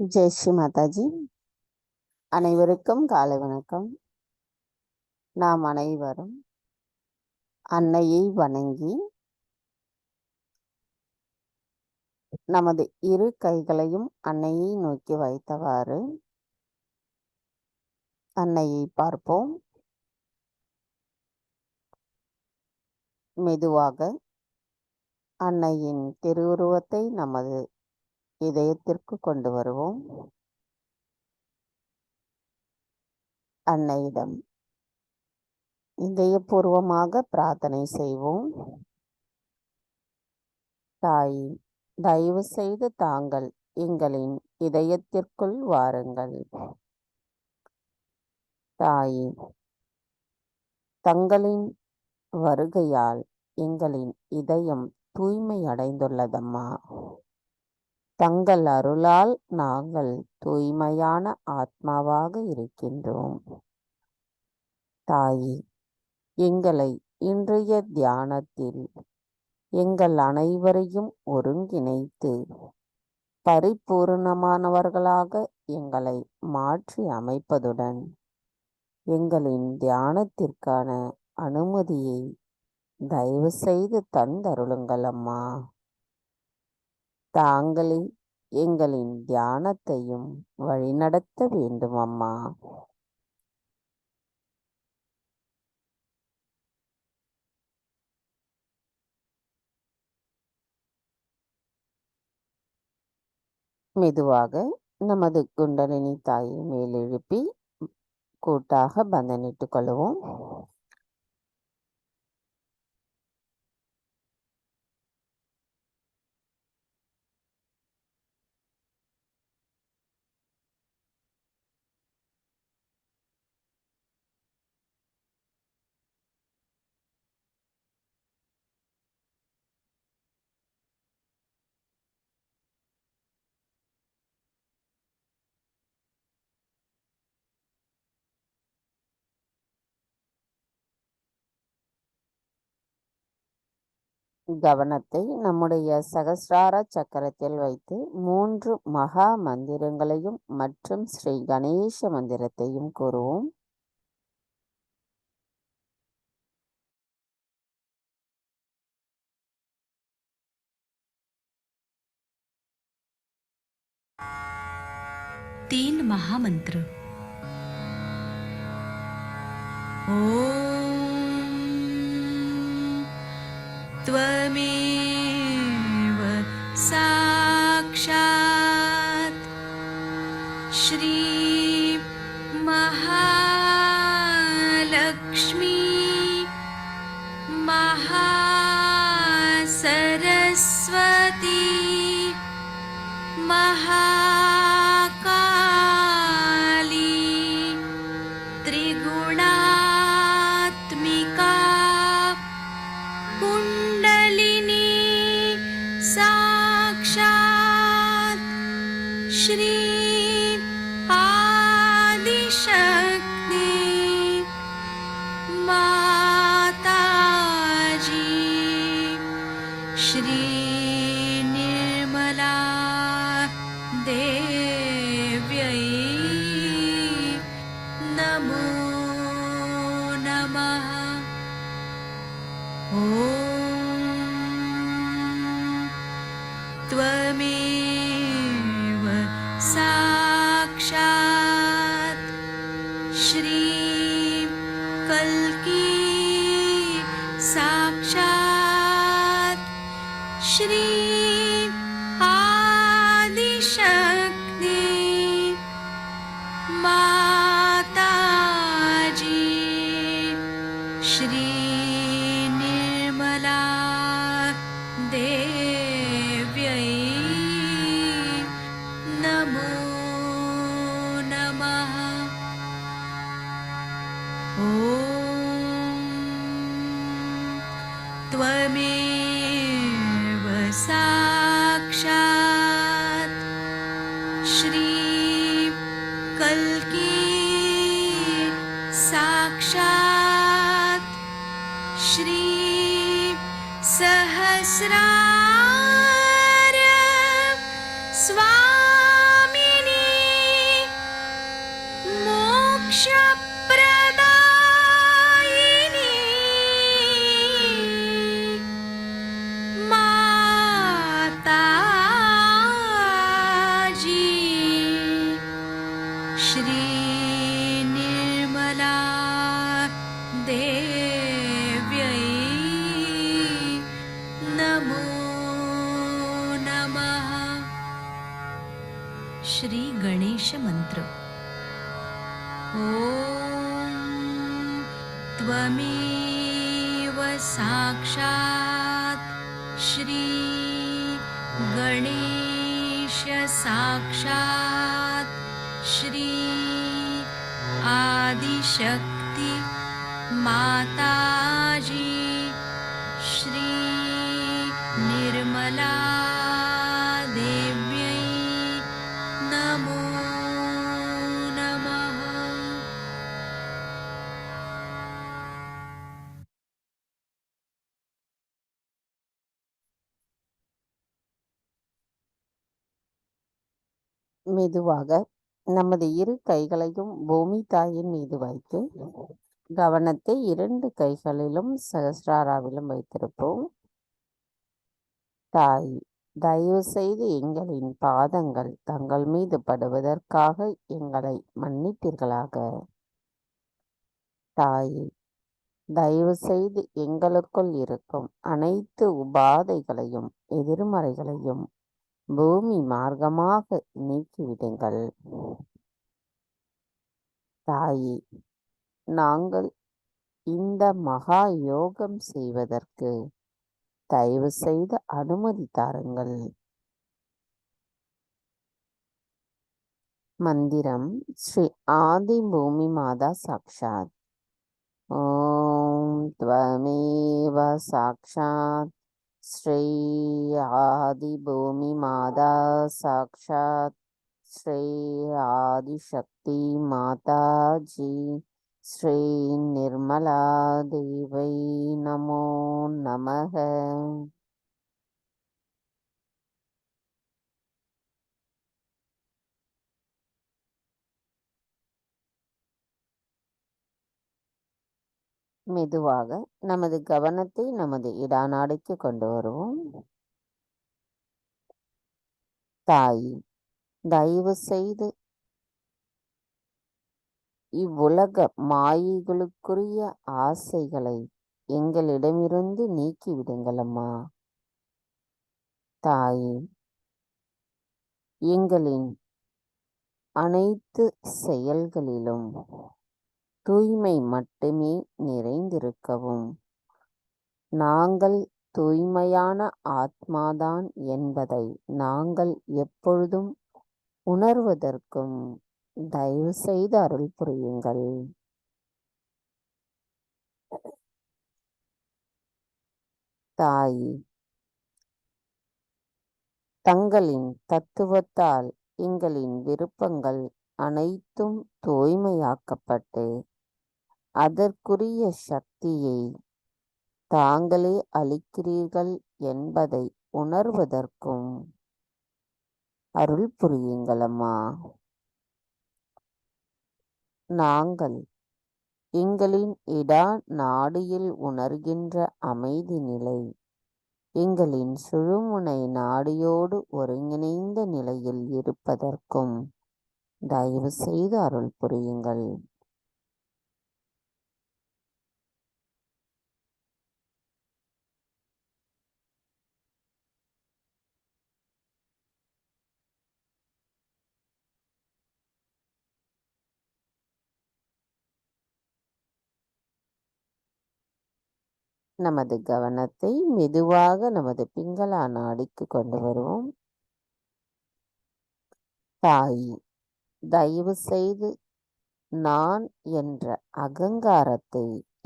ஜெய் ஸ்ரீ மாதாஜி. அனைவருக்கும் காலை வணக்கம். நாம் அனைவரும் அன்னையை வணங்கி நமது இரு கைகளையும் அன்னையை நோக்கி வைத்தவாறு அன்னையை பார்ப்போம். மெதுவாக அன்னையின் திருவுருவத்தை நமது இதயத்திற்கு கொண்டு வருவோம். அன்னையிடம் இதயபூர்வமாக பிரார்த்தனை செய்வோம். தாயே, தயவு செய்து தாங்கள் எங்களின் இதயத்திற்குள் வாருங்கள். தாயே, தங்களின் வருகையால் எங்களின் இதயம் தூய்மை அடைந்துள்ளதம்மா. தங்கள் அருளால் நாங்கள் தூய்மையான ஆத்மாவாக இருக்கின்றோம். தாயே, எங்களை இன்றைய தியானத்தில் எங்கள் அனைவரையும் ஒருங்கிணைத்து பரிபூர்ணமானவர்களாக எங்களை மாற்றி அமைப்பதுடன் எங்களின் தியானத்திற்கான அனுமதியை தயவு செய்து தந்தருளுங்கள் அம்மா. தாங்களே எங்களின் தியானத்தையும் வழிநடத்த வேண்டும் அம்மா. மெதுவாக நமது குண்டலினி தாயை மேலெழுப்பி கூட்டாக பந்தனிட்டுக் கொள்வோம். கவனத்தை நம்முடைய சகஸ்ரார சக்கரத்தில் வைத்து 3 மகா மந்திரங்களையும் மற்றும் ஸ்ரீ கணேச மந்திரத்தையும் கூறுவோம். तीन महामंत्र। ओम त्वमेव साक्षात् श्री महालक्ष्मी महासरस्वती महाकाली त्रिगुणात्मिका कुंडलिनी साक्षात् श्री आदिशक्ति माताजी श्री निर्मला देव्यै नमो नमः। ॐ त्वमेव साक्षात् श्री कल्की साक्षात् श्री आदिशक्ति माताजी श्री निर्मला देव्यै नमो नमः। ॐ त्वमेव साक्षात् श्री कल्की साक्षात् श्री सहस्रार स्वामिनी श्री निर्मला देव्यै नमो नमः। श्री गणेश मंत्र। ॐ त्वमेव साक्षात् श्री गणेश साक्षात् श्री आदिशक्ति माताजी श्री निर्मला देव्यै नमो नमः। மெதுவாக நமது இரு கைகளையும் பூமி தாயின் மீது வைத்து கவனத்தை 2 கைகளிலும் சகஸ்ராராவிலும் வைத்திருப்போம். தாய், தயவு செய்து எங்களின் பாதங்கள் தங்கள் மீது படுவதற்காக எங்களை மன்னிப்பீர்களாக. தாயே, தயவு செய்து எங்களுக்குள் இருக்கும் அனைத்து உபாதைகளையும் எதிர்மறைகளையும் பூமி மார்க்கமாக நீக்கிவிடுங்கள். தாயே, நாங்கள் இந்த மகா யோகம் செய்வதற்கு தயவு செய்து அனுமதி தாருங்கள். மந்திரம் ஸ்ரீ ஆதி பூமி மாதா சாக்ஷாத். ஓம் த்வமேவ சாக்ஷாத் ஸ்ரீ ஆதி பூமி மாதா சாக்ஷாத் ஸ்ரீ ஆதிசக்தி மாதாஜி ஸ்ரீ நிர்மலா தேவை நமோ நமக. மெதுவாக நமது கவனத்தை நமது இடாநாடிக்கு கொண்டு வருவோம். தாய், தயவு செய்து இவ்வுலக மாயைகளுக்குரிய ஆசைகளை எங்களிடமிருந்து நீக்கிவிடுங்கள் அம்மா. தாயே, எங்களின் அனைத்து செயல்களிலும் தூய்மை மட்டுமே நிறைந்திருக்கவும், நாங்கள் தூய்மையான ஆத்மாதான் என்பதை நாங்கள் எப்பொழுதும் உணர்வதற்கும் தயவு செய்து அருள் புரியுங்கள். தாயே, தங்களின் தத்துவத்தால் எங்களின் விருப்பங்கள் அனைத்தும் தூய்மையாக்கப்பட்டு அதற்குரிய சக்தியை தாங்களே அளிக்கிறீர்கள் என்பதை உணர்வதற்கும் அருள் புரியுங்கள் அம்மா. நாங்கள் எங்களின் இடா நாடியில் உணர்கின்ற அமைதி நிலை எங்களின் சுழுமுனை நாடியோடு ஒருங்கிணைந்த நிலையில் இருப்பதற்கும் தயவு செய்து அருள் புரியுங்கள். நமது கவனத்தை மெதுவாக நமது பிங்களா நாடிக்கு கொண்டு வருவோம். தாய், தயவு செய்து நான் என்ற அகங்காரத்தை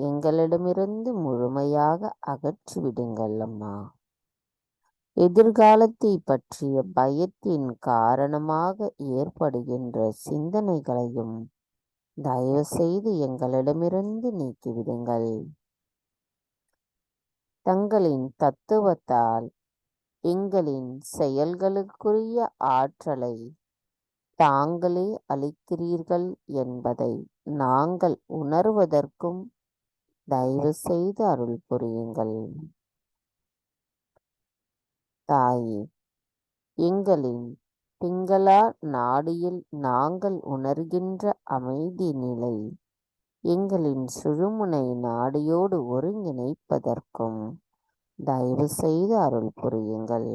எங்களிடமிருந்து முழுமையாக அகற்றிவிடுங்கள் அம்மா. எதிர்காலத்தை பற்றிய பயத்தின் காரணமாக ஏற்படுகின்ற சிந்தனைகளையும் தயவு செய்து எங்களிடமிருந்து நீக்கிவிடுங்கள். தங்களின் தத்துவத்தால் எங்களின் செயல்களுக்குரிய ஆற்றலை தாங்களே அளிக்கிறீர்கள் என்பதை நாங்கள் உணர்வதற்கும் தயவு செய்து அருள் புரியுங்கள். தாயே, எங்களின் பிங்களா நாடியில் நாங்கள் உணர்கின்ற அமைதி நிலை எங்களின் சுழுமுனை நாடியோடு ஒருங்கிணைப்பதற்கும் தயவு செய்து அருள் புரியுங்கள்.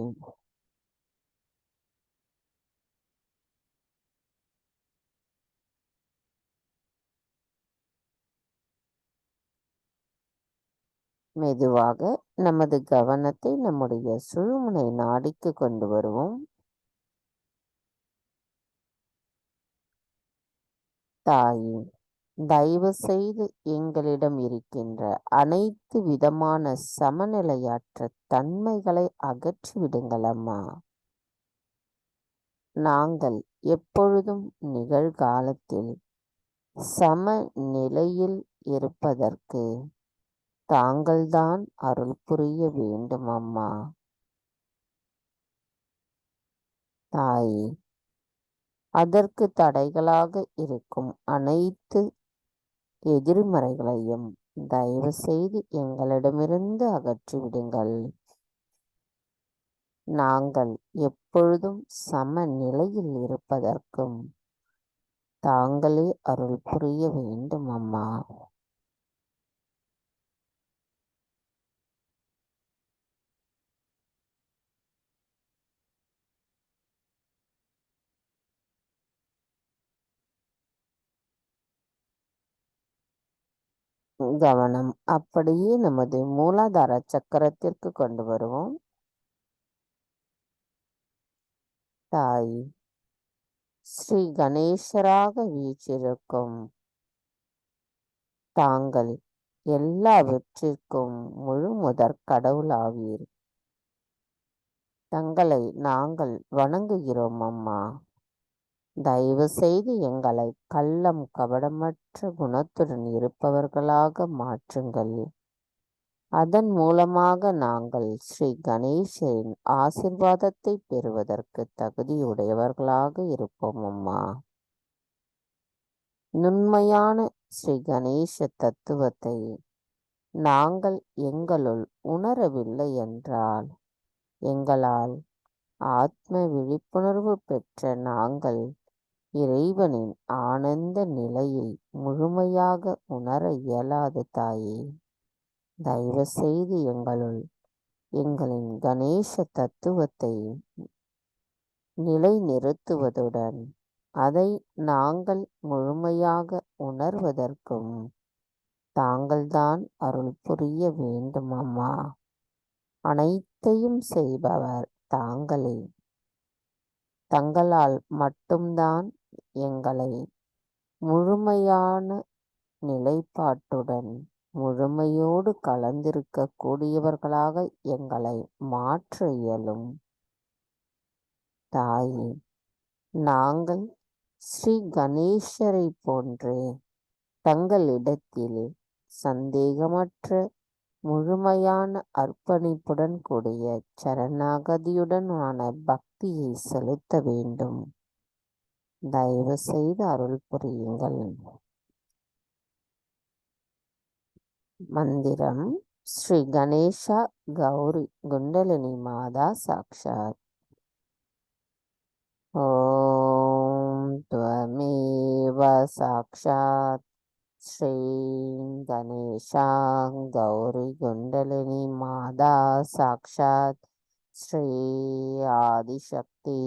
மெதுவாக நமது கவனத்தை நம்முடைய சுழுமுனை நாடிக்கு கொண்டு வருவோம். தாயே, தயவு செய்து எங்களிடம் இருக்கின்ற அனைத்து விதமான சமநிலையற்ற தன்மைகளை அகற்றிவிடுங்கள் அம்மா. நாங்கள் எப்பொழுதும் நிகழ்காலத்தில் சமநிலையில் இருப்பதற்கு தாங்கள்தான் அருள் புரிய வேண்டும் அம்மா. தாயே, அதற்கு தடைகளாக இருக்கும் அனைத்து எதிர்மறைகளையும் தயவு செய்து எங்களிடமிருந்து அகற்றிவிடுங்கள். நாங்கள் எப்பொழுதும் சமநிலையில் இருப்பதற்கும் தாங்களே அருள் புரிய வேண்டும் அம்மா. கவனம் அப்படியே நமது மூலாதார சக்கரத்திற்கு கொண்டு வருவோம். தாய், ஸ்ரீ கணேசராக வீற்றிருக்கும் தாங்கள் எல்லாவற்றிற்கும் முழு முதற் கடவுளாவீர். தங்களை நாங்கள் வணங்குகிறோம் அம்மா. தயவு செய்து எங்களை கள்ளம் கபடமற்ற குணத்துடன் இருப்பவர்களாக மாற்றுங்கள். அதன் மூலமாக நாங்கள் ஸ்ரீ கணேசரின் ஆசிர்வாதத்தை பெறுவதற்கு தகுதியுடையவர்களாக இருப்போம் அம்மா. நுண்மையான ஸ்ரீ கணேச தத்துவத்தை நாங்கள் எங்களுள் உணரவில்லை என்றால் எங்களால் ஆத்ம விழிப்புணர்வு பெற்ற நாங்கள் இறைவனின் ஆனந்த நிலையை முழுமையாக உணர இயலாது தாயே. தயவு செய்து எங்களுள் எங்களின் கணேச தத்துவத்தை நிலைநிறுத்துவதுடன் அதை நாங்கள் முழுமையாக உணர்வதற்கும் தாங்கள்தான் அருள் புரிய வேண்டும் அம்மா. அனைத்தையும் செய்பவர் தாங்களே. தங்களால் மட்டும்தான் எங்களை முழுமையான நிலைப்பாட்டுடன் முழுமையோடு கலந்திருக்க கூடியவர்களாக எங்களை மாற்ற இயலும். தாயே, நாங்கள் ஸ்ரீ கணேசரை போன்று தங்களிடத்தில் சந்தேகமற்ற முழுமையான அர்ப்பணிப்புடன் கூடிய சரணாகதியுடனான பக்தியை செலுத்த வேண்டும். தயவு செய்து அருள் புரியுங்கள். மந்திரம் ஸ்ரீ கணேசா கௌரி குண்டலினி மாதா சாக்ஷாத். ஓம் த்வமேவ சாக்ஷாத் ஸ்ரீ கணேசா கௌரி குண்டலினி மாதா சாக்ஷாத் ஸ்ரீ ஆதிசக்தி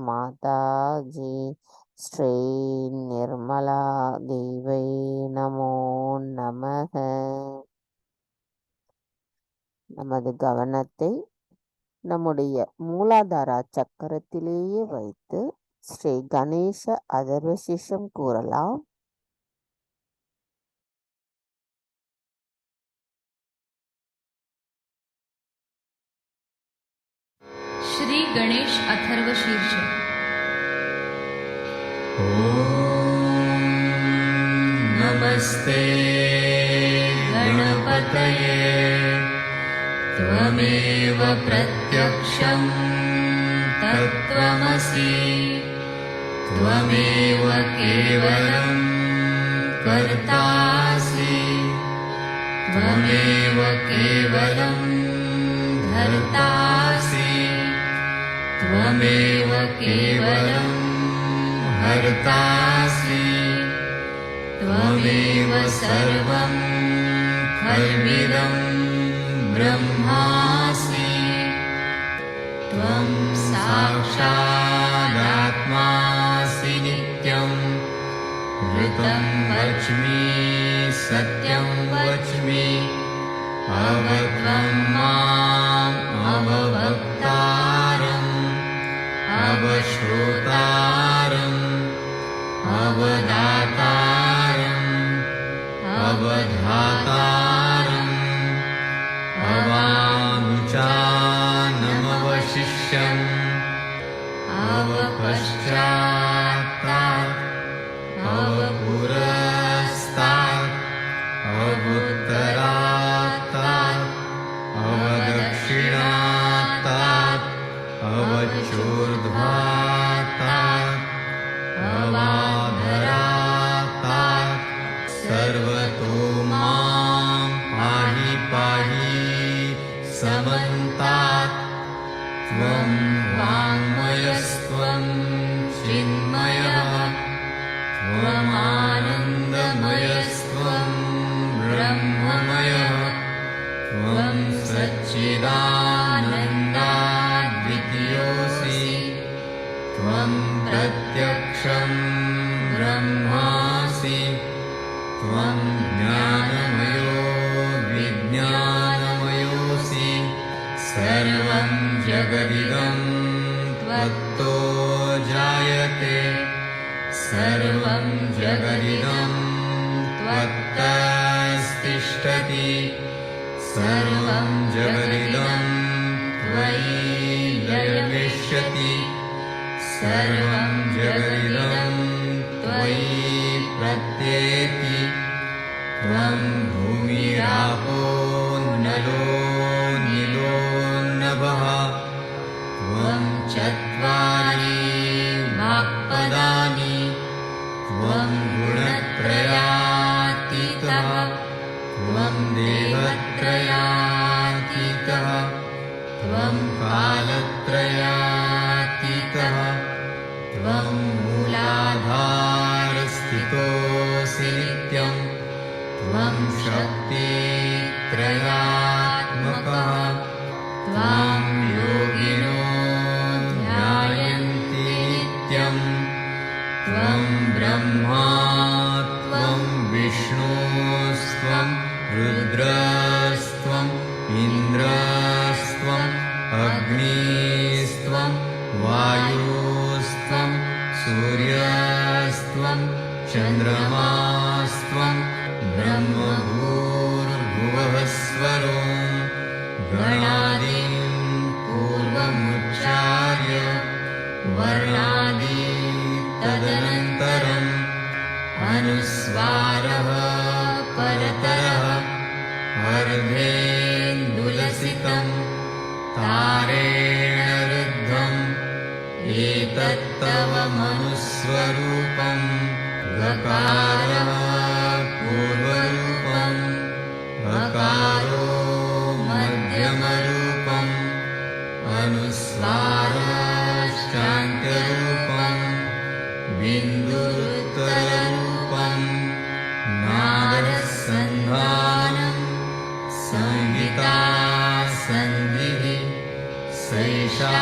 மாதாஜி ஸ்ரீ நிர்மலா தேவை நமோ நமக. நமது கவனத்தை நம்முடைய மூலாதார சக்கரத்திலேயே வைத்து ஸ்ரீ கணேச அதர்வசிஷம் கூறலாம். श्री गणेश अथर्व शीर्ष। नमस्ते गणपतये त्वमेव प्रत्यक्षं तत्त्वमसि त्वमेव केवलं कर्तासि त्वमेव केवलं धर्तासि त्वमेव केवलं हर्तासि त्वमेव सर्वं खल्विदं ब्रह्मासि त्वं साक्षादात्मासि नित्यं ऋतं वच्मि सत्यं वच्मि अवत्वं माम् अववक्तारम् अवश्रोतारम् अवदातारम् अवधातारम् अवानुचानमवशिष्यम् अवपश्चात्तात् अवपुरस्तात् अवुत्तरात्तात् अवदक्षिणात्तात् अवचोर्ध्वात्तात् अवाधरात्तात् सर्वतो मां पाहि पाहि समन्तात् त्वं वाङ्मयस्त्वं चिन्मयः त्वमानन्दमयस्त्वं ब्रह्ममयः त्वं सच्चिदानन्दाद्वितीयोऽसि त्वं प्रत्यक्षं ब्रह्मासि त्वं ज्ञानमयो विज्ञानमयोऽसि सर्वं जगदिदं त्वत्तो जायते सर्वं जगदिदं त्वत्तस्तिष्ठति सर्वं जगदिदं त्वयि लयमिष्यति सर्वं जगदिदं त्वयि प्रत्येति त्वं भूमिरापो नलो नीलो नभः त्वं चत्वारि वाक्पदानि त्वं गुणत्रयातीतः त्वं देवत्रयातीतः त्वं कालत्रयातीतः त्वं मूलाधारस्थितोऽसि नित्यं त्वं शक्तित्रयात्मकः त्वां योगिनो ध्यायन्ति नित्यं त्वं ब्रह्मा त्वं विष्णुस्त्वं रुद्रस्त्वम् इन्द्रस्त्वम् अग्निस्त्वं वायुस्त्वं सूर्यस्त्वं चन्द्रमास्त्वं ब्रह्मभूर्भुवः स्वरो गणादिं पूर्वमुच्चार्य वर्णादि तदनन्तरम् अनुस्वारः परतरः अर्धेन्दुलसितं तारेण रुद्धम् एतत्तव मनुस्वरूपं गकारः पूर्वरूपम् अकारो मध्यमरूपम् अनुस्वारश्चान्त्यरूपम् बिन्दुरुत्तररूपम् नादसन्धानम् संहिता सन्धिः सैषा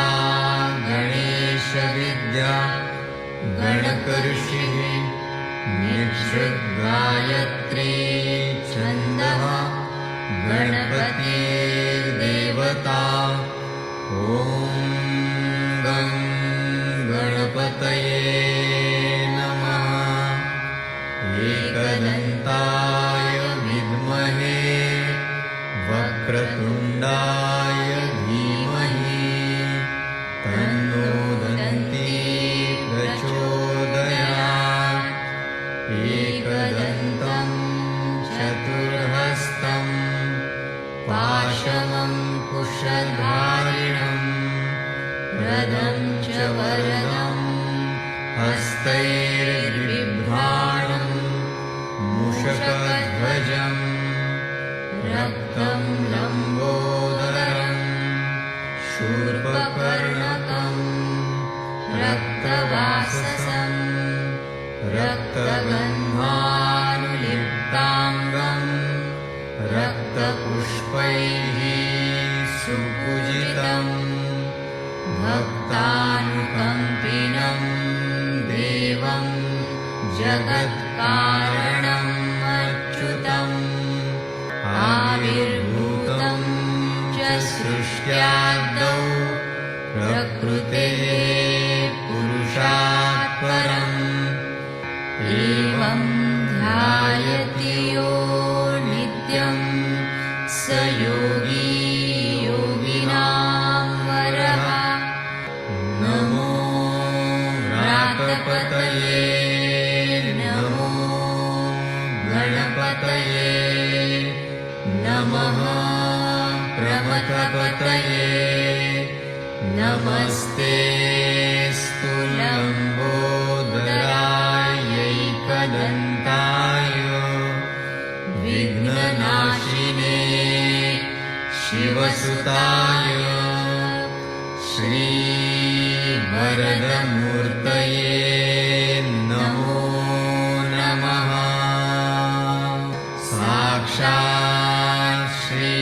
गणेशविद्या गणकऋषिः निःसृद्गायत्री छन्दः गणपतिर्देवता ॐ गं गणपतये नमः एकदन्ताय विद्महे वक्रतुण्डाय धीमहि तन्नो दन्ती प्रचोदयात् एकदन्तं चतुर्हस्तं पाशमङ्कुशधारिणं रदं च वरदं हस्तैर्बिभ्राणं मूषकध्वजं रक्तं लम्बोदरं शूर्पकर्णकं रक्तवाससं रक्तगन्धानुलिप्ताङ्गं रक्तपुष्पैः सुपूजितं भक्तानुकम्पिनं देवं जगत्कारणम् अच्युतम् आविर्भूतं च सृष्ट्यादौ प्रकृतेः पुरुषात् परम् एवं ध्यायति यो नित्यं स योगी योगिनां वरः। नमो व्रातपतये नमो गणपतये नमः प्रमथपतये नमस्ते स्तुलम्बोदरायैकदन्ताय विघ्ननाशिने शिवसुताय श्रीवरदमूर्तये नमो नमः। साक्षात् श्री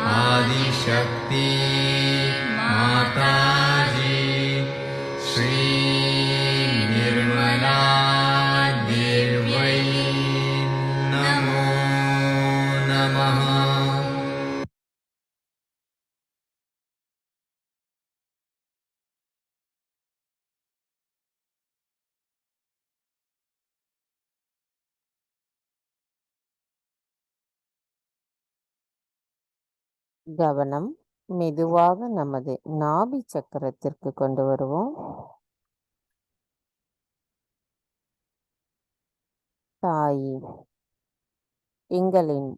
आदिशक्ति माताजी श्री निर्मला देव्यै नमो नमः। கவனம் மெதுவாக நமது நாபி சக்கரத்திற்கு கொண்டு வருவோம். தாயே, எங்களின்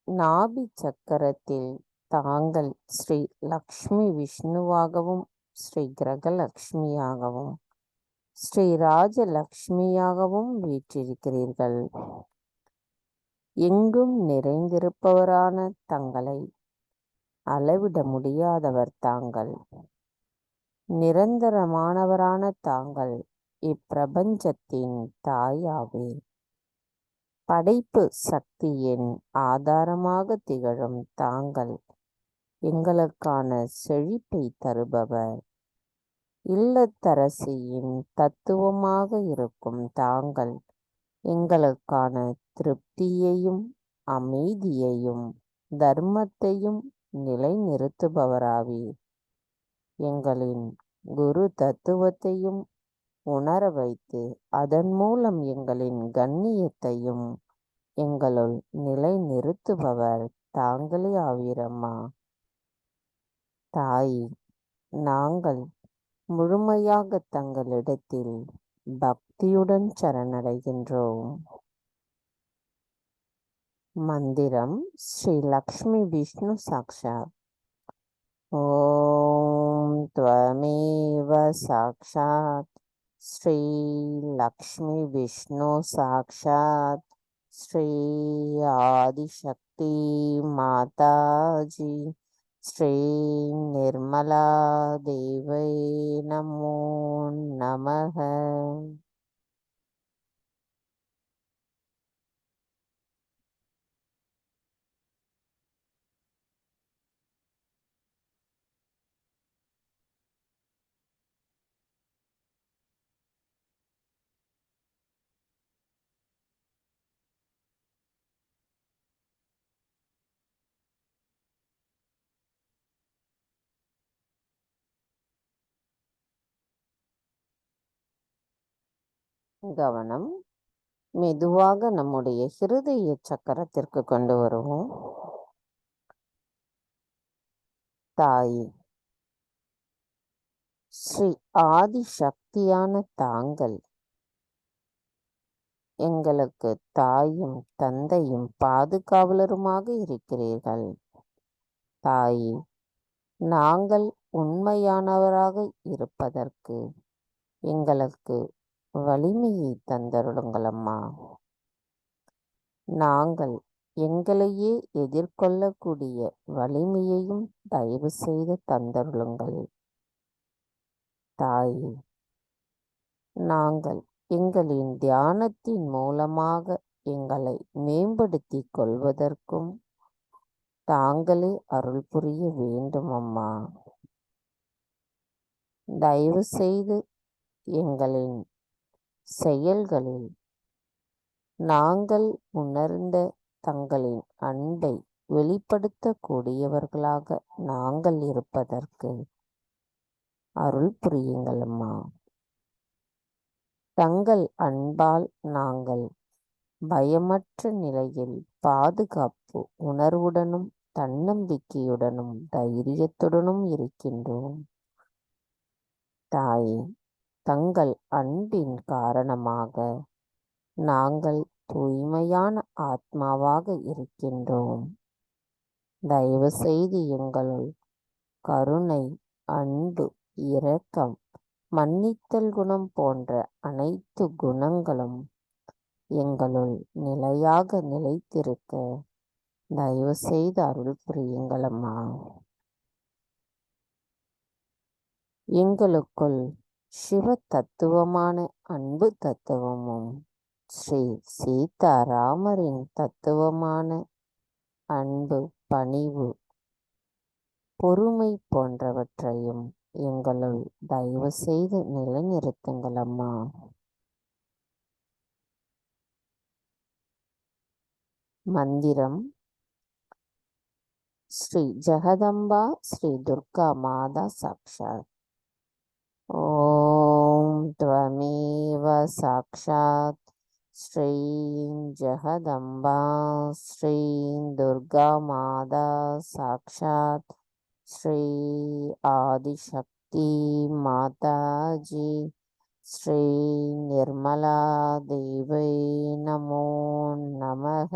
நாபி சக்கரத்தில் தாங்கள் ஸ்ரீ லக்ஷ்மி விஷ்ணுவாகவும் ஸ்ரீ கிரகலக்ஷ்மியாகவும் ஸ்ரீ ராஜலக்ஷ்மியாகவும் வீற்றிருக்கிறீர்கள். எங்கும் நிறைந்திருப்பவரான தங்களை அளவிட முடியாதவர் தாங்கள். நிரந்தரமானவரான தாங்கள் இப்பிரபஞ்சத்தின் தாயாவீர். படைப்பு சக்தியின் ஆதாரமாக திகழும் தாங்கள் எங்களுக்கான செழிப்பை தருபவர். இல்லத்தரசியின் தத்துவமாக இருக்கும் தாங்கள் எங்களுக்கான திருப்தியையும் அமைதியையும் தர்மத்தையும் நிலைநிறுத்துபவராவீர். எங்களின் குரு தத்துவத்தையும் உணர வைத்து அதன் மூலம் எங்களின் கண்ணியத்தையும் எங்களுள் நிலைநிறுத்துபவர் தாங்களே ஆவீரம்மா. தாய், நாங்கள் முழுமையாக தங்களிடத்தில் பக்தியுடன் சரணடைகின்றோம். மந்திரம் ஸ்ரீ லக்ஷ்மி விஷ்ணு சாக்ஷாத். ஓம் த்வமேவ சாக்ஷாத் ஸ்ரீ லக்ஷ்மி விஷ்ணு சாக்ஷாத் ஸ்ரீ ஆதிசக்தி மாதாஜி ஸ்ரீ நிர்மலா தேவை நமோ நமः. கவனம் மெதுவாக நம்முடைய ஹிருதய சக்கரத்திற்கு கொண்டு வருவோம். தாயே, ஸ்ரீ ஆதிசக்தியான தாங்கள் எங்களுக்கு தாயும் தந்தையும் பாதுகாவலருமாக இருக்கிறீர்கள். தாயே, நாங்கள் உண்மையானவராக இருப்பதற்கு எங்களுக்கு வலிமையை தந்தருளுங்கள் அம்மா. நாங்கள் எங்களையே எதிர்கொள்ளக்கூடிய வலிமையையும் தயவு செய்து தந்தருளுங்கள் தாயே. நாங்கள் எங்களின் தியானத்தின் மூலமாக எங்களை மேம்படுத்திக் கொள்வதற்கும் தாங்களே அருள் புரிய வேண்டும் அம்மா. தயவு செய்து எங்களின் செயல்களில் நாங்கள் உணர்ந்த தங்களின் அன்பை வெளிப்படுத்தக்கூடியவர்களாக நாங்கள் இருப்பதற்கு அருள் புரியுங்கள் அம்மா. தங்கள் அன்பால் நாங்கள் பயமற்ற நிலையில் பாதுகாப்பு உணர்வுடனும் தன்னம்பிக்கையுடனும் தைரியத்துடனும் இருக்கின்றோம் தாயே. தங்கள் அன்பின் காரணமாக நாங்கள் தூய்மையான ஆத்மாவாக இருக்கின்றோம். தயவு செய்து எங்களுள் கருணை, அன்பு, இரக்கம், மன்னித்தல் குணம் போன்ற அனைத்து குணங்களும் எங்களுள் நிலையாக நிலைத்திருக்க தயவு செய்து அருள் புரியுங்கள் அம்மா. எங்களுக்குள் சிவ தத்துவமான அன்பு தத்துவமும் ஸ்ரீ சீதாராமரின் தத்துவமான அன்பு, பணிவு, பொறுமை போன்றவற்றையும் எங்களுள் தயவு செய்து நிலைநிறுத்துங்கள் அம்மா. மந்திரம் ஸ்ரீ ஜெகதம்பா ஸ்ரீ துர்கா மாதா சாக்ஷாத். ஓம் த்வமேவ சாக்ஷாத் ஸ்ரீம் ஜெகதம்பா ஸ்ரீம் துர்கா மாதா சாக்ஷாத் ஸ்ரீ ஆதிசக்தி மாதாஜி ஸ்ரீ நிர்மலா தேவை நமோ நமக.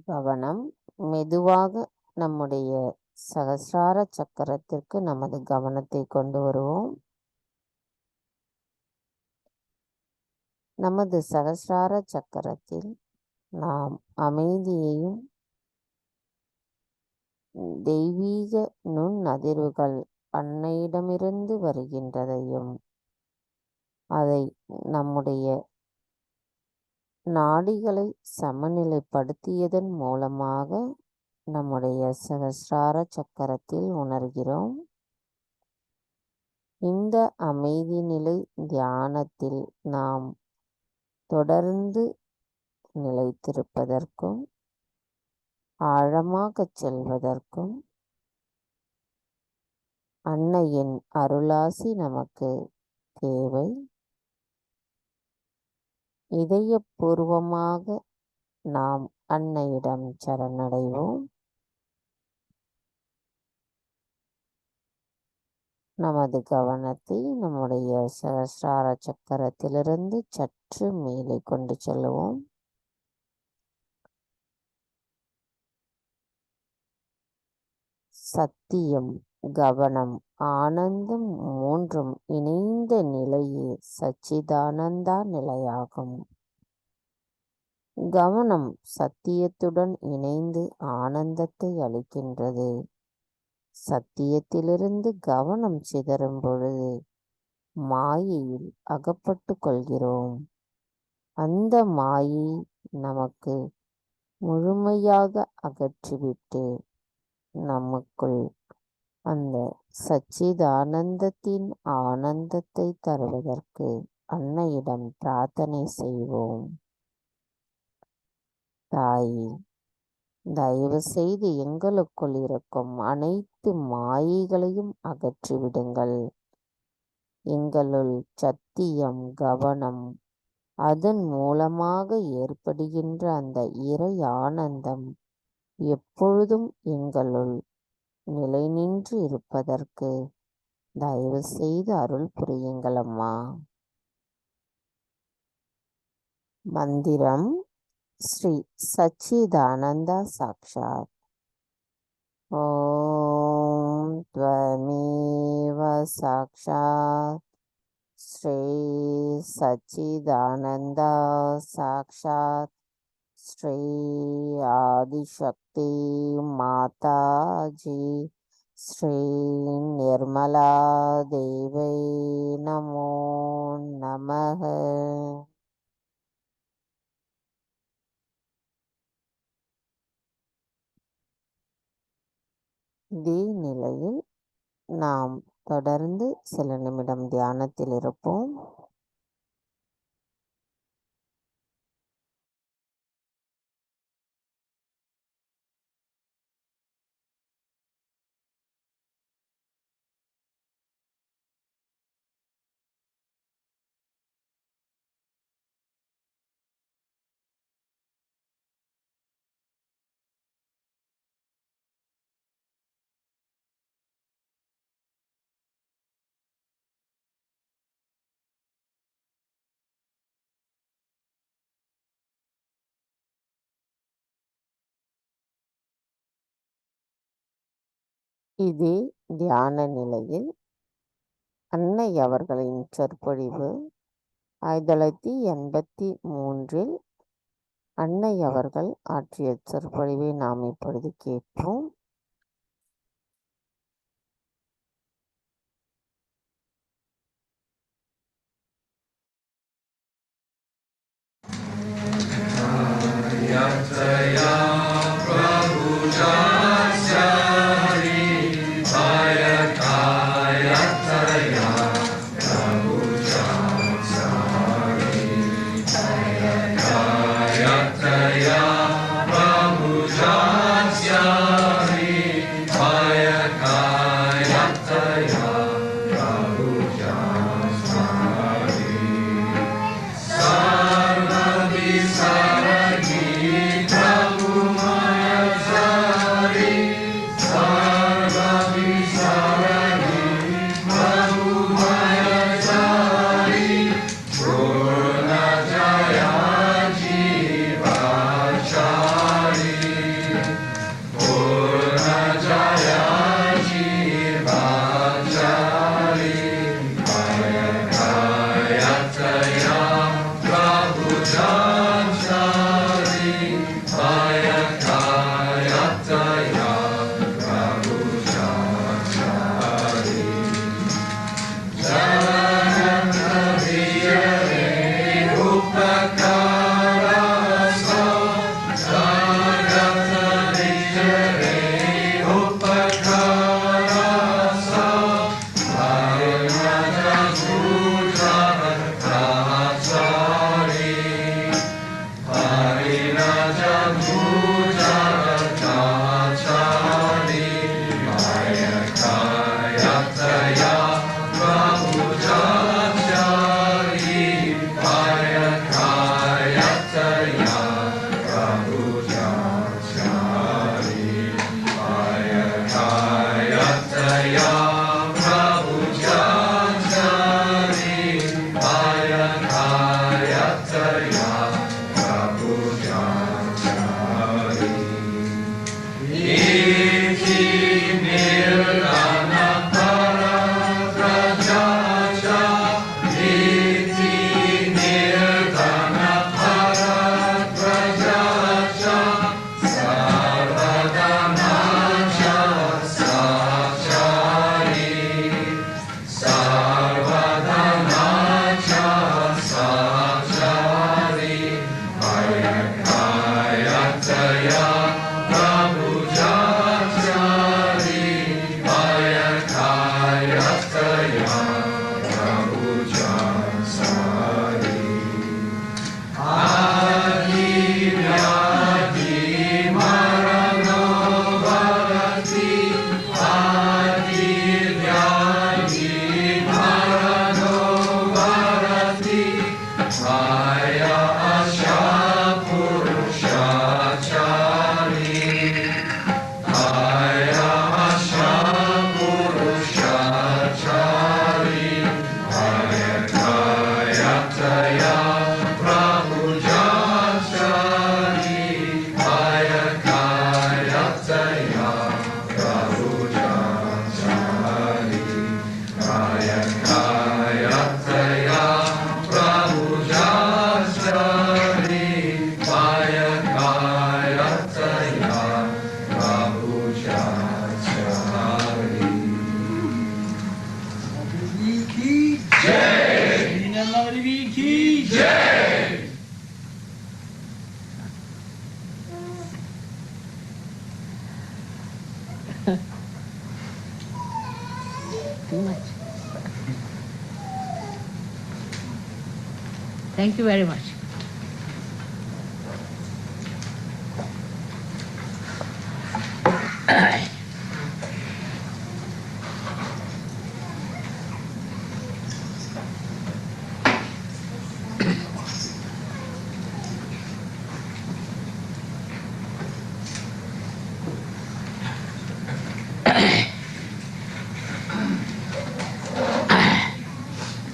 கவனம் மெதுவாக நம்முடைய சகசிரார சக்கரத்திற்கு நமது கவனத்தை கொண்டு வருவோம். நமது சகசிரார சக்கரத்தில் நாம் அமைதியையும் தெய்வீக நுண் அதிர்வுகள் அன்னையிடமிருந்து வருகின்றதையும் அதை நம்முடைய நாடிகளை சமநிலைப்படுத்தியதன் மூலமாக நம்முடைய சகசிரார சக்கரத்தில் உணர்கிறோம். இந்த அமைதி நிலை தியானத்தில் நாம் தொடர்ந்து நிலைத்திருப்பதற்கும் ஆழமாகச் செல்வதற்கும் அன்னையின் அருளாசி நமக்கு தேவை. இதயபூர்வமாக நாம் அன்னையிடம் சரணடைவோம். நமது கவனத்தை நம்முடைய சகசிரார சக்கரத்திலிருந்து சற்று மேலே கொண்டு செல்லுவோம். சத்தியம், கவனம், ஆனந்தம் மூன்றும் இணைந்த நிலையே சச்சிதானந்தா நிலையாகும். கவனம் சத்தியத்துடன் இணைந்து ஆனந்தத்தை அளிக்கின்றது. சத்தியத்திலிருந்து கவனம் சிதறும் பொழுது மாயையில் அகப்பட்டு கொள்கிறோம். அந்த மாயை நமக்கு முழுமையாக அகற்றிவிட்டு நமக்குள் அந்த சச்சிதானந்தத்தின் ஆனந்தத்தை தருவதற்கு அன்னையிடம் பிரார்த்தனை செய்வோம். தாயே, தயவு செய்து எங்களுக்குள் இருக்கும் அனைத்து மாயைகளையும் அகற்றிவிடுங்கள். எங்களுள் சத்தியம், கவனம், அதன் மூலமாக ஏற்படுகின்ற அந்த இறை ஆனந்தம் எப்பொழுதும் எங்களுள் நிலை நின்று இருப்பதற்கு தயவு செய்து அருள் புரியுங்கள் அம்மா. மந்திரம் ஸ்ரீ சச்சிதானந்த சாக்ஷாத். ஓம் த்வமேவ சாக்ஷாத் ஸ்ரீ சச்சிதானந்த சாக்ஷாத் ஸ்ரீ ஆதிசக்தி மாதாஜி ஸ்ரீ நிர்மலா தேவை நமோ நமः. இதே நிலையில் நாம் தொடர்ந்து சில நிமிடம் தியானத்தில் இருப்போம். இதே தியான நிலையில் அன்னை அவர்களின் சொற்பொழிவு 1983 அன்னை அவர்கள் ஆற்றிய சொற்பொழிவை நாம் இப்பொழுது கேட்போம். Jaya Too much. Thank you very much.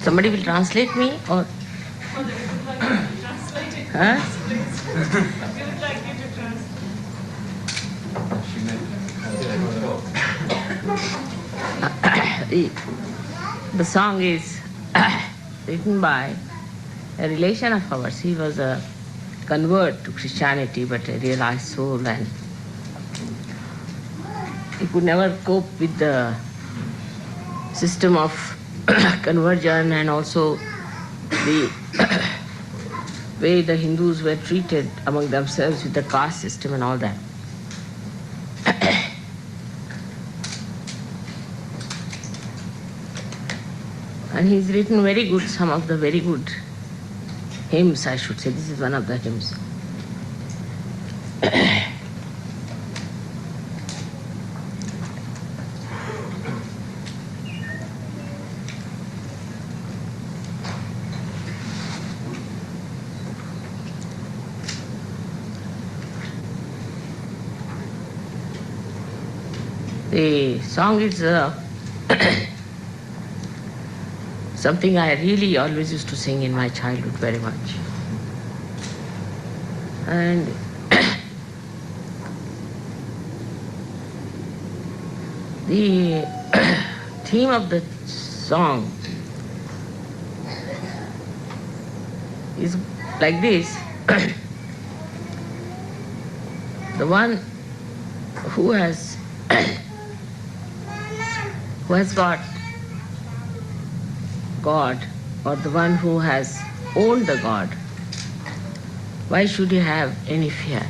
Somebody will translate me or? Huh? The song is written by a relation of ours. He was a convert to Christianity, but a realized soul, and he could never cope with the system of conversion and also the way the Hindus were treated among themselves with the caste system and all that. And he's written very good, some of the very good hymns, I should say. This is one of the hymns. The song is something I really always used to sing in my childhood very much. And the theme of the song is like this. The one who has got God, or the one who has owned the God, why should he have any fear?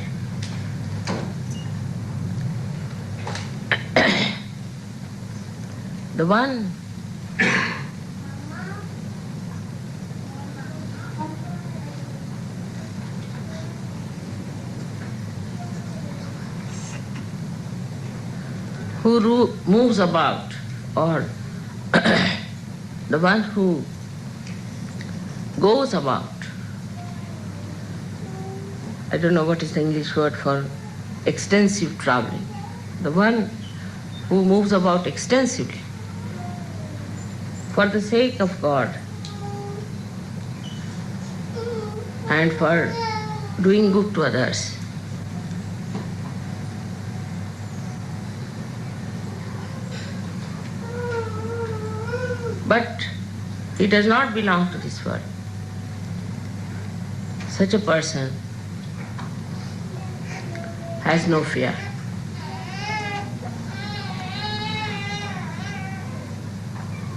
The one who moves about, or the one who goes about. I don't know what is the English word for extensive traveling. The one who moves about extensively for the sake of God and for doing good to others. But he does not belong to this world. Such a person has no fear.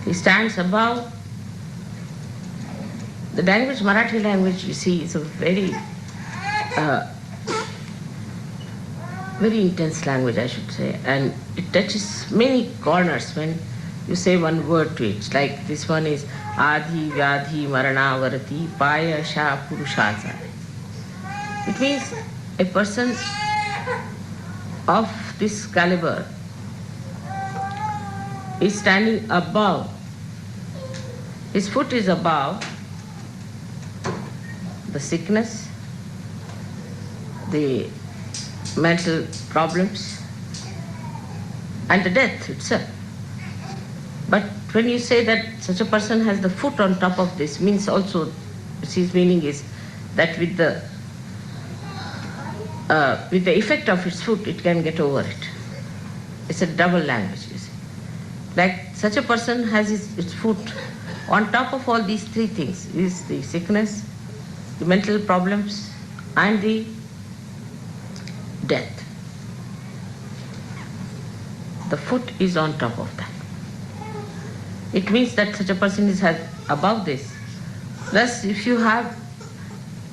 He stands above. The language, Marathi language, you see, is a very intense language, I should say, and it touches many corners when you say one word to it. Like this one is Adhi Vyadhi Marana Varati Paya Sha Purushacha. It means a person of this caliber is standing above. His foot is above the sickness, the mental problems, and the death itself. But when you say that such a person has the foot on top of this, means also, his meaning is that with the effect of its foot, it can get over it. It's a double language, you see. Like such a person has its foot on top of all these three things, is the sickness, the mental problems, and the death. The foot is on top of that. It means that such a person is above this. Thus, if you have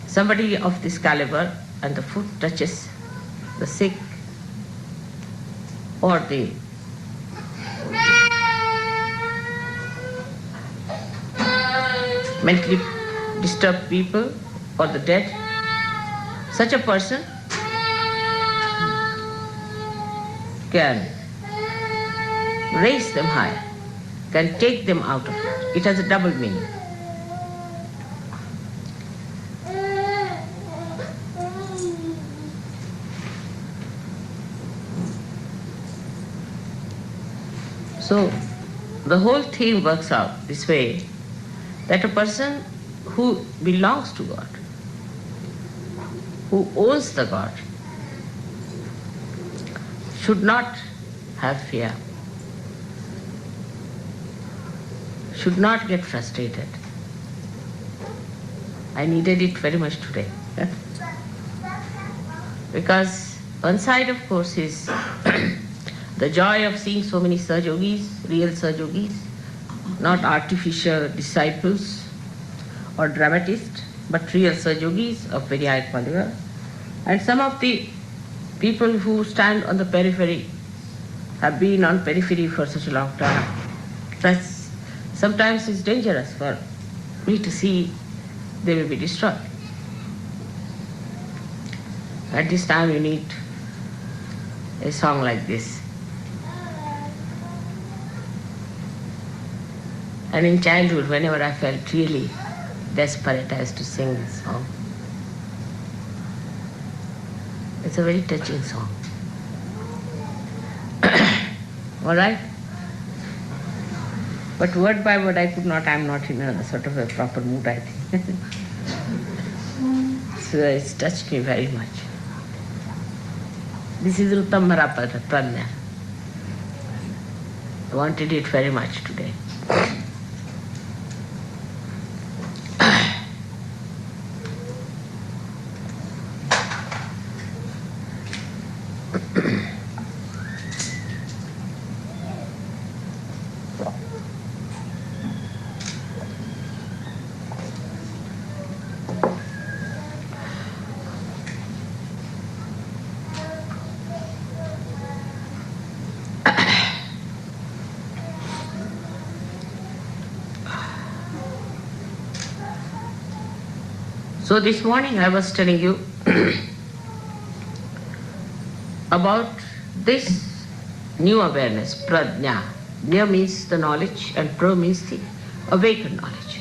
somebody of this caliber and the foot touches the sick or the mentally disturbed people or the dead, such a person can raise them higher, can take them out of it. It has a double meaning. So the whole theme works out this way, that a person who belongs to God, who owns the God, should not have fear, should not get frustrated. I needed it very much today. Because one side, of course, is the joy of seeing so many Sahajogis, real Sahajogis, not artificial disciples or dramatists, but real Sahajogis of very high caliber. And some of the people who stand on the periphery have been on periphery for such a long time. That's sometimes it's dangerous for me to see they will be destroyed. At this time you need a song like this. And in childhood, whenever I felt really desperate, I used to sing this song. It's a very touching song. All right? But word by word I could not, I'm not in a sort of a proper mood, I think. So it's touched me very much. This is Uttam Pranya. I wanted it very much today. So this morning I was telling you about this new awareness, prajna. Nya means the knowledge and pra means the awakened knowledge,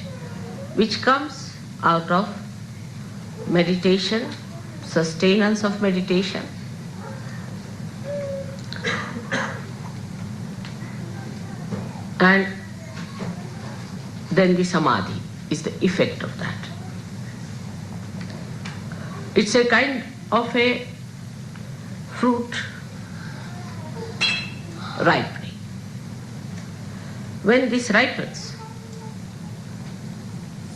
which comes out of meditation, sustenance of meditation, and then the samadhi is the effect of that. It's a kind of a fruit ripening. When this ripens,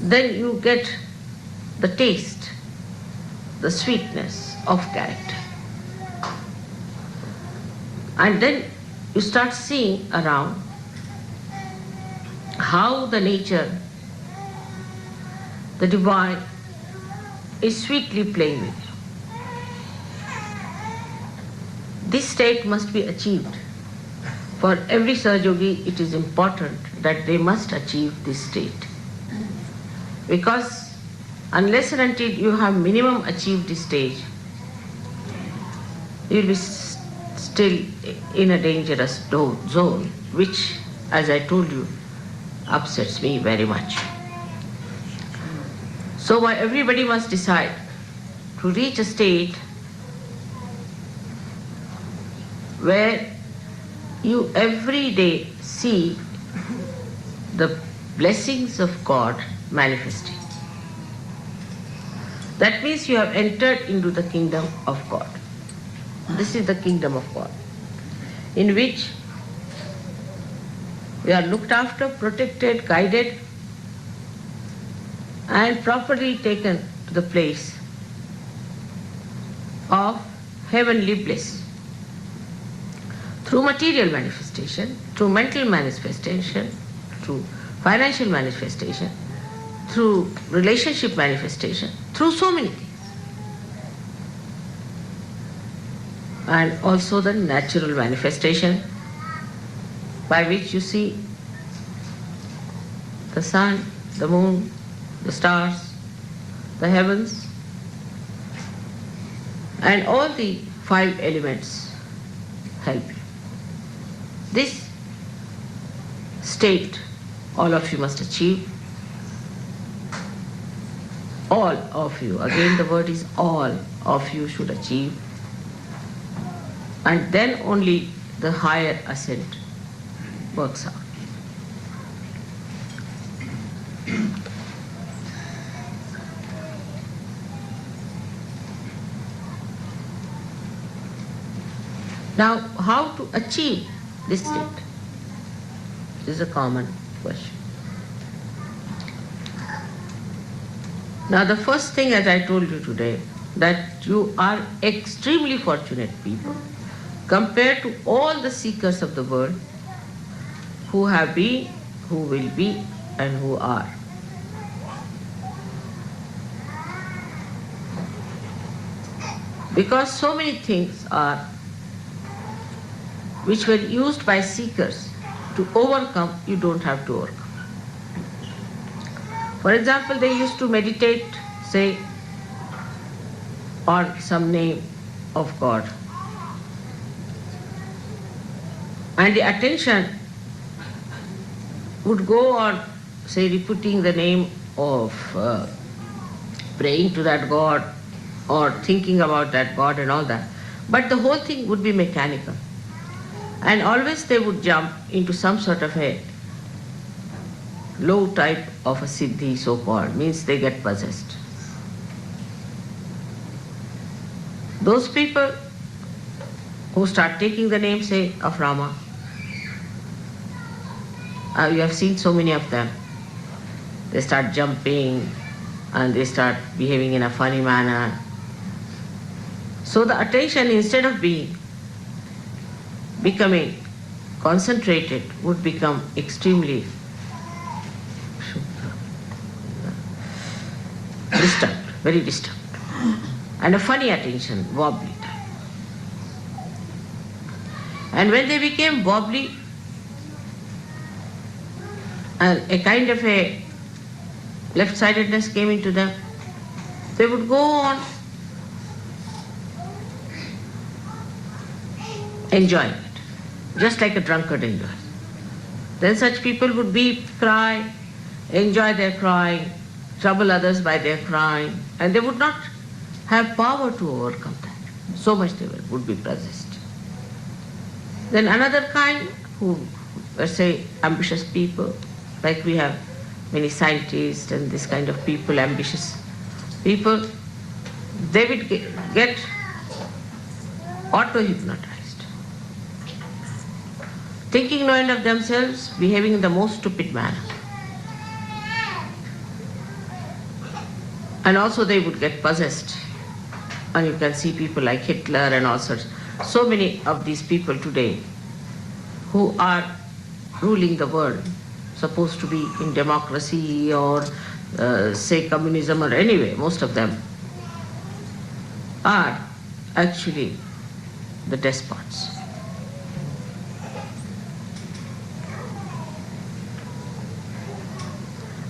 then you get the taste, the sweetness of character. And then you start seeing around how the nature, the divine, is sweetly playing with you. This state must be achieved. For every Sahajogi, it is important that they must achieve this state. Because unless and until you have minimum achieved this stage, you will be still in a dangerous zone, which, as I told you, upsets me very much. So everybody must decide to reach a state where you every day see the blessings of God manifesting. That means you have entered into the kingdom of God. This is the kingdom of God, in which we are looked after, protected, guided, and properly taken to the place of heavenly bliss. Through material manifestation, through mental manifestation, through financial manifestation, through relationship manifestation, through so many things. And also the natural manifestation by which you see the sun, the moon, the stars, the heavens, and all the 5 elements help you. This state all of you must achieve. All of you, again the word is all of you should achieve. And then only the higher ascent works out. Now, how to achieve this state? This is a common question. Now, the first thing, as I told you today, that you are extremely fortunate people compared to all the seekers of the world who have been, who will be, and who are. Because so many things are which were used by seekers to overcome, you don't have to overcome. For example, they used to meditate, say, on some name of God. And the attention would go on, say, repeating the name of praying to that God or thinking about that God and all that. But the whole thing would be mechanical. And always they would jump into some sort of a low type of a siddhi, so-called, means they get possessed. Those people who start taking the name, say, of Rama, you have seen so many of them. They start jumping and they start behaving in a funny manner. So the attention, instead of becoming concentrated, would become extremely disturbed, very disturbed. And a funny attention, wobbly type. And when they became wobbly, and a kind of a left-sidedness came into them, they would go on enjoying it, just like a drunkard enjoys. Then such people would weep, cry, enjoy their crying, trouble others by their crying, and they would not have power to overcome that. So much they would be possessed. Then another kind, who were, say, ambitious people, like we have many scientists and this kind of people, ambitious people, they would get auto-hypnotized, thinking no end of themselves, behaving in the most stupid manner. And also they would get possessed. And you can see people like Hitler and all sorts. So many of these people today who are ruling the world, supposed to be in democracy or say communism or anyway, most of them are actually the despots.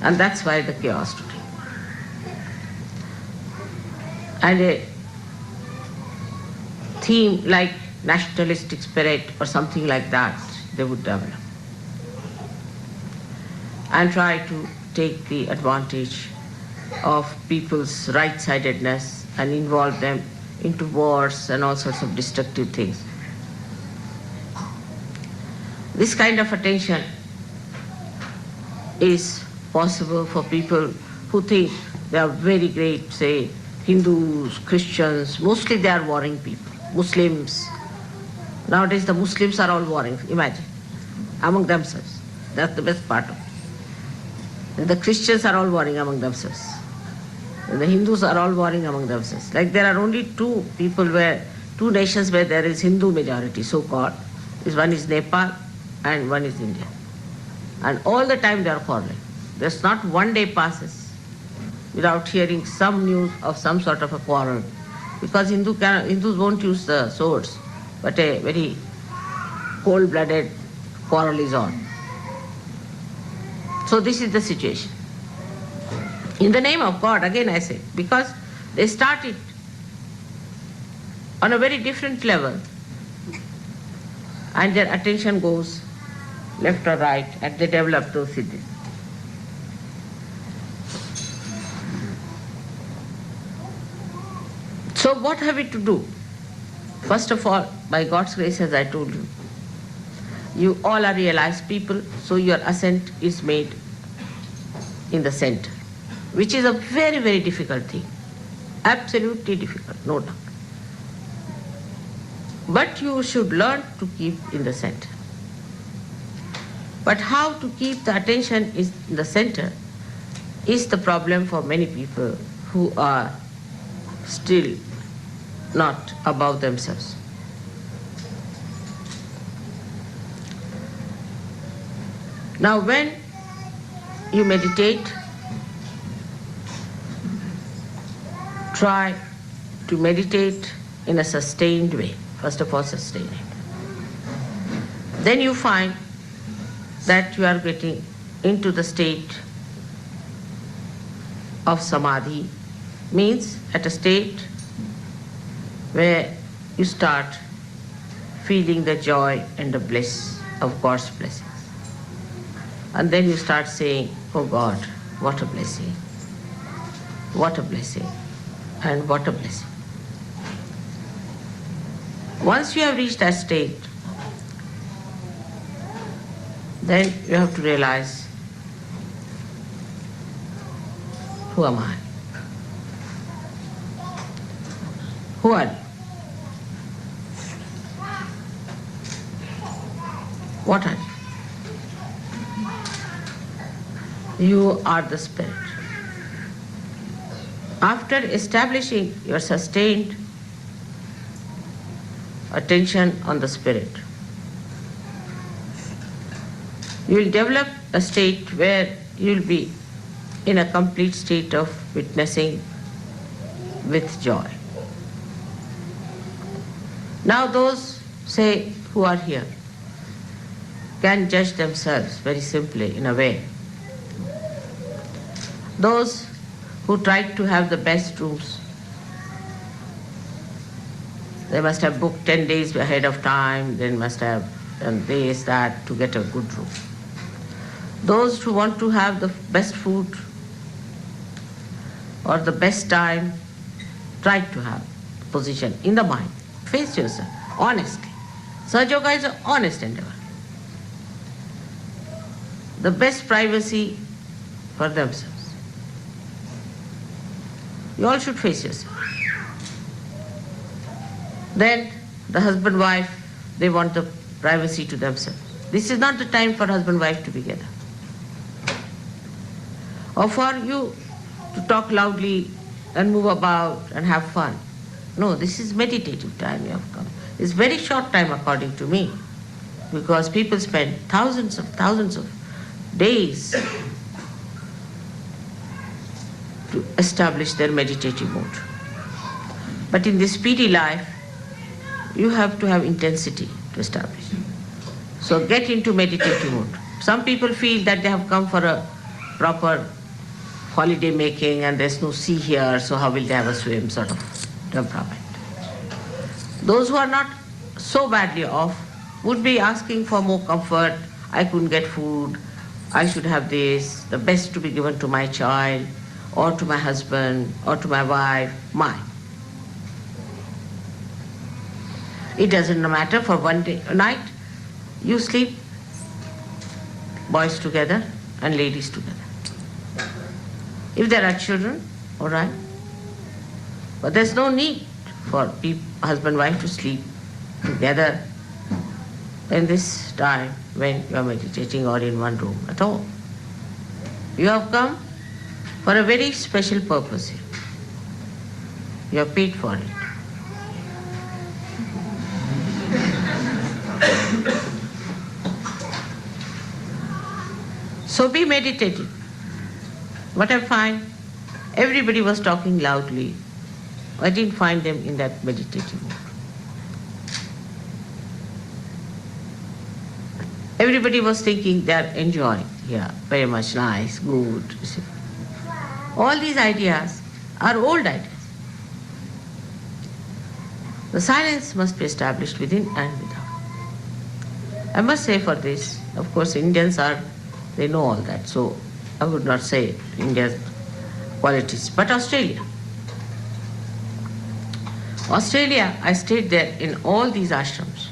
And that's why the chaos today. And a theme like nationalistic spirit or something like that, they would develop and try to take the advantage of people's right-sidedness and involve them into wars and all sorts of destructive things. This kind of attention is possible for people who think they are very great, say, Hindus, Christians, mostly they are warring people. Muslims, nowadays the Muslims are all warring, imagine, among themselves. That's the best part of it. And the Christians are all warring among themselves. And the Hindus are all warring among themselves. Like there are only two nations where there is Hindu majority, so-called. One is Nepal and one is India. And all the time they are quarreling. There's not one day passes without hearing some news of some sort of a quarrel. Because Hindus won't use the swords, but a very cold-blooded quarrel is on. So this is the situation. In the name of God, again I say, because they started on a very different level and their attention goes left or right and they develop those siddhis. So what have we to do? First of all, by God's grace, as I told you, you all are realized people, so your ascent is made in the center, which is a very, very difficult thing. Absolutely difficult, no doubt. But you should learn to keep in the center. But how to keep the attention in the center is the problem for many people who are still not above themselves. Now when you meditate, try to meditate in a sustained way. First of all, sustain it. Then you find that you are getting into the state of samadhi, means at a state where you start feeling the joy and the bliss of God's blessings. And then you start saying, oh God, what a blessing, what a blessing, and what a blessing. Once you have reached that state, then you have to realize, who am I? Who are you? What are you? You are the spirit. After establishing your sustained attention on the spirit, you will develop a state where you will be in a complete state of witnessing with joy. Now those, say, who are here can judge themselves very simply in a way. Those who tried to have the best rooms, they must have booked 10 days ahead of time, they must have done this, that to get a good room. Those who want to have the best food or the best time, try to have position in the mind. Face yourself, honestly. Sahajya Yoga is an honest endeavor. The best privacy for themselves. You all should face yourself. Then the husband-wife, they want the privacy to themselves. This is not the time for husband-wife to be together. Or for you to talk loudly and move about and have fun. No, this is meditative time you have come. It's very short time according to me, because people spend thousands of days to establish their meditative mode. But in this speedy life, you have to have intensity to establish. So get into meditative mode. Some people feel that they have come for a proper holiday making and there's no sea here, so how will they have a swim sort of temperament. Those who are not so badly off would be asking for more comfort. I couldn't get food, I should have this, the best to be given to my child, or to my husband, or to my wife, mine. It doesn't matter, for one day, a night, you sleep, boys together and ladies together. If there are children, all right. But there's no need for husband and wife to sleep together in this time when you are meditating or in one room at all. You have come for a very special purpose here. You have paid for it. So be meditative. What I find, everybody was talking loudly. I didn't find them in that meditative mood. Everybody was thinking they are enjoying. Yeah, very much nice, good. You see. All these ideas are old ideas. The silence must be established within and without. I must say for this, of course Indians they know all that, so I would not say India's qualities, but Australia. Australia, I stayed there in all these ashrams.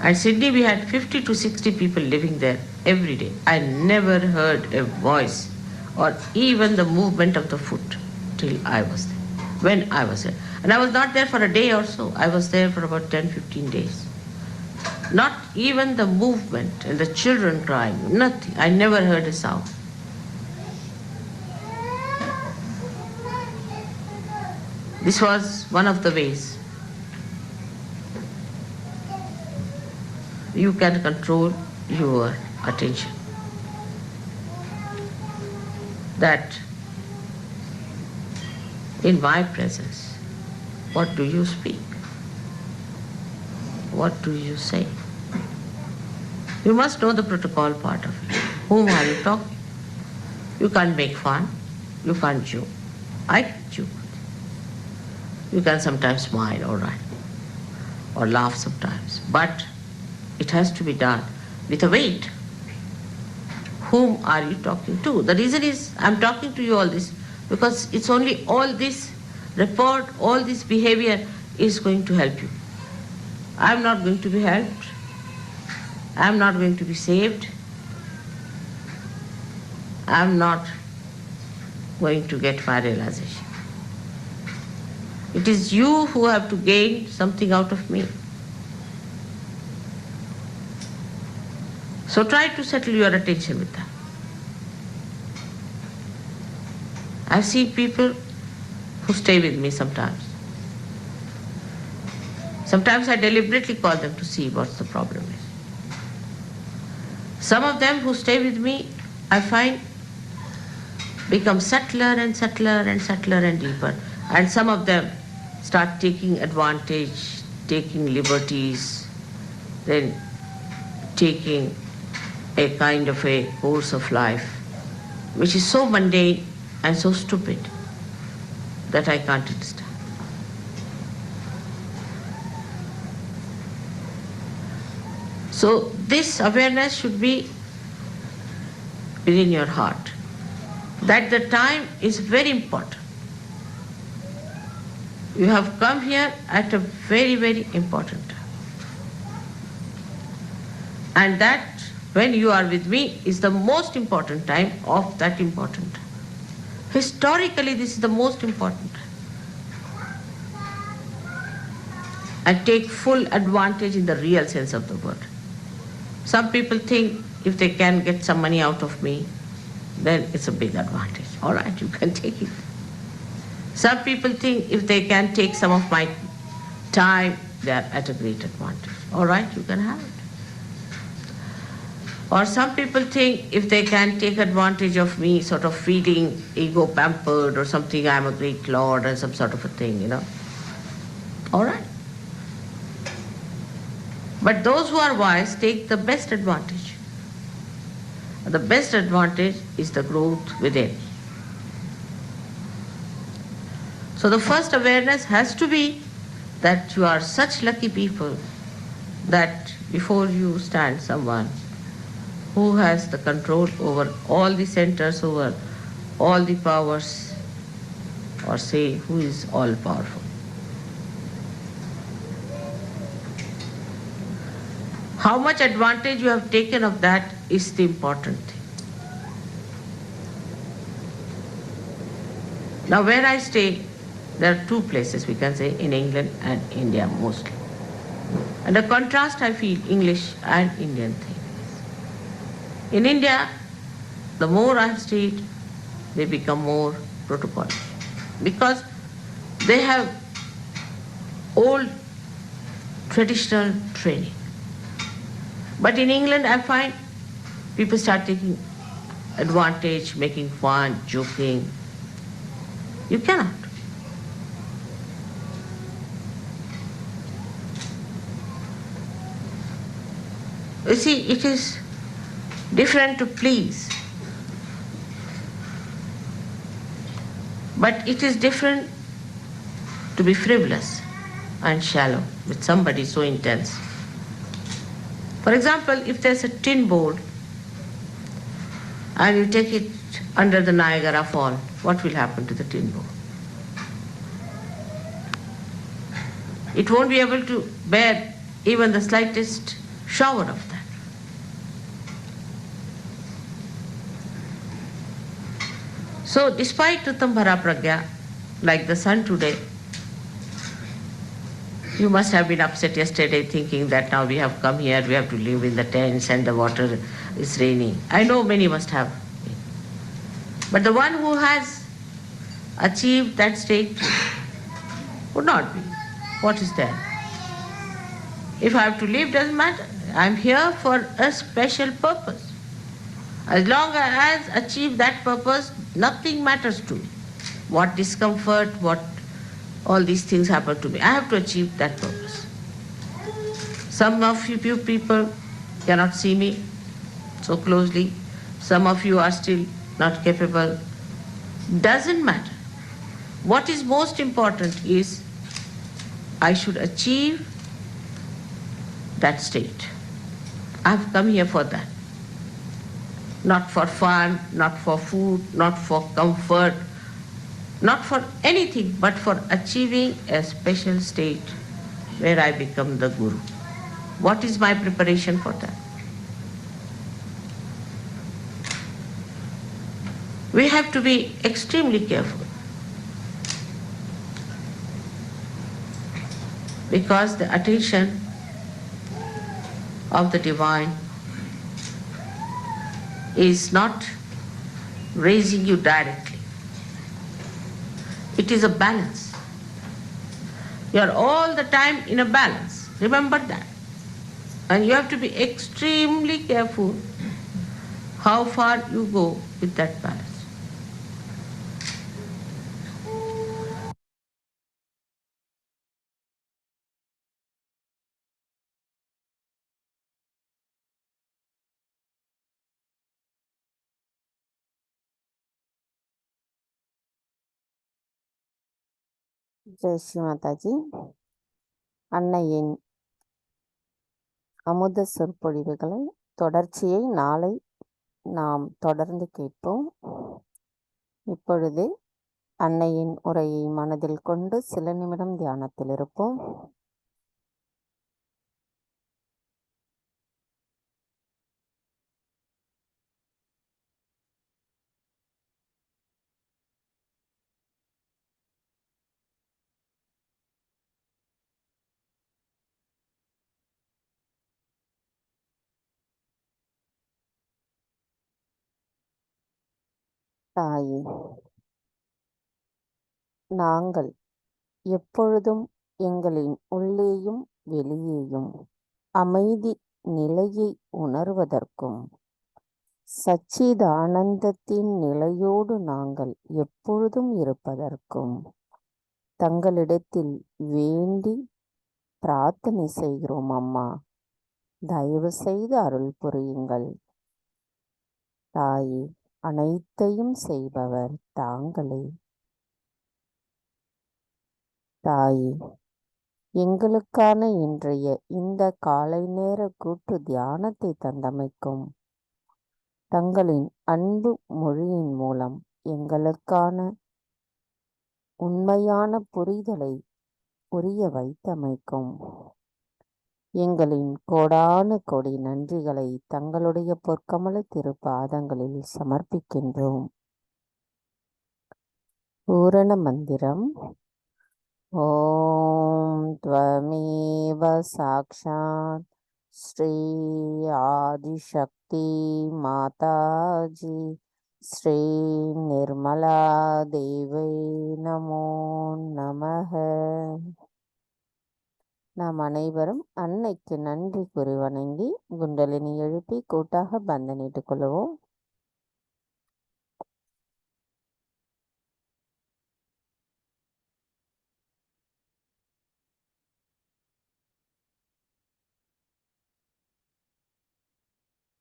At Sydney we had 50 to 60 people living there every day. I never heard a voice or even the movement of the foot till I was there, when I was there. And I was not there for a day or so, I was there for about 10-15 days. Not even the movement and the children crying, nothing. I never heard a sound. This was one of the ways you can control your attention. That in my presence, what do you speak? What do you say? You must know the protocol part of it. Whom are you talking? You can't make fun. You can't joke. I can joke. You can sometimes smile, all right, or laugh sometimes. But it has to be done with a weight. Whom are you talking to? The reason is I'm talking to you all this because it's only all this report, all this behavior is going to help you. I'm not going to be helped. I'm not going to be saved. I'm not going to get my realization. It is you who have to gain something out of me. So try to settle your attention with that. I've seen people who stay with me sometimes. Sometimes I deliberately call them to see what the problem is. Some of them who stay with me, I find, become subtler and subtler and subtler and deeper. And some of them start taking advantage, taking liberties, then taking a kind of a course of life which is so mundane and so stupid that I can't understand. So this awareness should be within your heart, that the time is very important. You have come here at a very, very important time. And that when you are with me is the most important time of that important time. Historically, this is the most important time. And take full advantage in the real sense of the word. Some people think if they can get some money out of me, then it's a big advantage. All right, you can take it. Some people think if they can take some of my time, they are at a great advantage. All right, you can have it. Or some people think if they can take advantage of me, sort of feeling ego pampered or something, I'm a great lord or some sort of a thing, you know. All right. But those who are wise take the best advantage. The best advantage is the growth within. So the first awareness has to be that you are such lucky people that before you stand someone who has the control over all the centers, over all the powers, or say who is all powerful. How much advantage you have taken of that is the important thing. Now where I stay, there are two places we can say, in England and India mostly. And the contrast I feel English and Indian thing. In India, the more I have stayed, they become more protocol. Because they have old traditional training. But in England, I find people start taking advantage, making fun, joking. You cannot. You see, it is different to please But it is different to be frivolous and shallow with somebody so intense. For example, if there's a tin bowl and you take it under the Niagara Fall, what will happen to the tin bowl? It won't be able to bear even the slightest shower of that. So despite Utambhara Pragya, like the sun today, you must have been upset yesterday thinking that now we have come here, we have to live in the tents and the water is raining. I know many must have. But the one who has achieved that state would not be. What is there? If I have to live, doesn't matter. I am here for a special purpose. As long as I have achieved that purpose, nothing matters to me. What discomfort, what all these things happen to me. I have to achieve that purpose. Some of you people cannot see me so closely. Some of you are still not capable. Doesn't matter. What is most important is I should achieve that state. I've come here for that. Not for fun, not for food, not for comfort, not for anything, but for achieving a special state where I become the Guru. What is my preparation for that? We have to be extremely careful, because the attention of the divine is not raising you directly. It is a balance. You are all the time in a balance. Remember that. And you have to be extremely careful how far you go with that balance. Jai Sri Mataji. அன்னையின் அமுத சொற்பொழிவுகளை தொடர்ச்சியை நாளை நாம் தொடர்ந்து கேட்போம். இப்பொழுது அன்னையின் உரையை மனதில் கொண்டு சில நிமிடம் தியானத்தில் இருப்போம். தாயே, நாங்கள் எப்பொழுதும் எங்களின் உள்ளேயும் வெளியேயும் அமைதி நிலையை உணர்வதற்கும் சச்சிதானந்தத்தின் நிலையோடு நாங்கள் எப்பொழுதும் இருப்பதற்கும் தங்களிடத்தில் வேண்டி பிரார்த்தனை செய்கிறோம் அம்மா. தயவு செய்து அருள் புரியுங்கள். தாயே, அனைத்தையும் செய்பவர் தாங்களே. தாயே, எங்களுக்கான இன்றைய இந்த காலை நேர கூட்டு தியானத்தை தந்தமைக்கும் தங்களின் அன்பு மொழியின் மூலம் எங்களுக்கான உண்மையான புரிதலை புரிய வைத்தமைக்கும் எங்களின் கோடானு கோடி நன்றிகளை தங்களுடைய பொற்கமல திருப்பாதங்களில் சமர்ப்பிக்கின்றோம். பூரண மந்திரம். ஓம் த்வமேவ சாக்ஷாத் ஸ்ரீ ஆதிசக்தி மாதாஜி ஸ்ரீ நிர்மலா தேவை நமோ நமஹ. நாம் அனைவரும் அன்னைக்கு நன்றி கூறி வணங்கி குண்டலினி எழுப்பி கூட்டாக பந்தனிட்டுக் கொள்வோம்.